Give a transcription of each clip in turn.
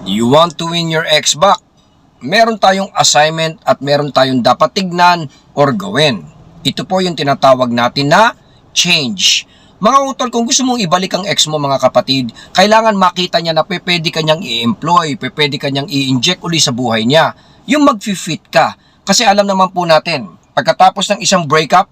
You want to win your ex back? Meron tayong assignment at meron tayong dapat tignan or gawin. Ito po yung tinatawag natin na change. Mga utol, kung gusto mong ibalik ang ex mo mga kapatid, kailangan makita niya na pwede ka niyang i-employ, pwede ka niyang i-inject uli sa buhay niya. Yung mag-fit ka. Kasi alam naman po natin, pagkatapos ng isang breakup,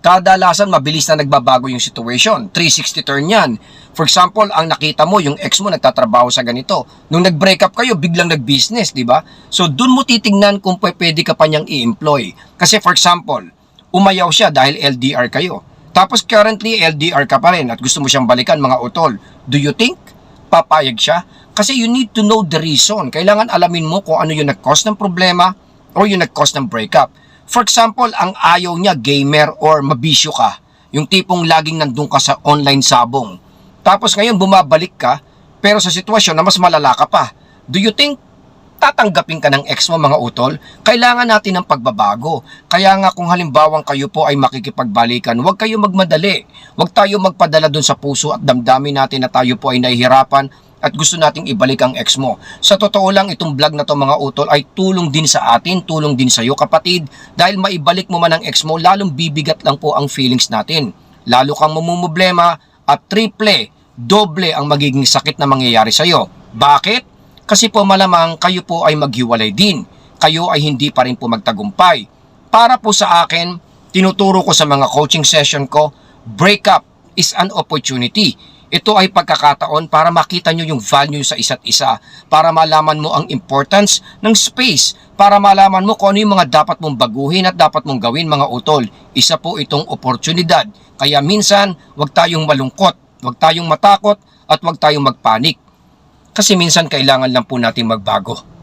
kadalasan mabilis na nagbabago yung situation. 360 turn yan. For example, ang nakita mo, yung ex mo nagtatrabaho sa ganito. Nung nag-break up kayo, biglang nag-business, di ba? So, dun mo titingnan kung pwede ka pa niyang i-employ. Kasi for example, umayaw siya dahil LDR kayo. Tapos currently, LDR ka pa rin at gusto mo siyang balikan, mga utol. Do you think papayag siya? Kasi you need to know the reason. Kailangan alamin mo kung ano yung nag-cause ng problema o yung nag-cause ng breakup. For example, ang ayaw niya gamer or mabisyo ka. Yung tipong laging nandun ka sa online sabong. Tapos ngayon bumabalik ka, pero sa sitwasyon na mas malala ka pa. Do you think tatanggapin ka ng ex mo, mga utol? Kailangan natin ng pagbabago. Kaya nga kung halimbawang kayo po ay makikipagbalikan, huwag kayo magmadali. Huwag tayo magpadala dun sa puso at damdamin natin na tayo po ay nahihirapan at gusto nating ibalik ang ex mo. Sa totoo lang, itong vlog na to mga utol ay tulong din sa atin, tulong din sa iyo kapatid. Dahil maibalik mo man ang ex mo, lalong bibigat lang po ang feelings natin. Lalo kang mamumblema at triple, doble ang magiging sakit na mangyayari sa iyo. Bakit? Kasi po malamang kayo po ay maghiwalay din. Kayo ay hindi pa rin po magtagumpay. Para po sa akin, tinuturo ko sa mga coaching session ko, breakup is an opportunity. Ito ay pagkakataon para makita nyo yung value sa isa't isa, para malaman mo ang importance ng space, para malaman mo kung ano yung mga dapat mong baguhin at dapat mong gawin, mga utol. Isa po itong oportunidad. Kaya minsan, huwag tayong malungkot, huwag tayong matakot, at huwag tayong magpanik. Kasi minsan kailangan lang po natin magbago.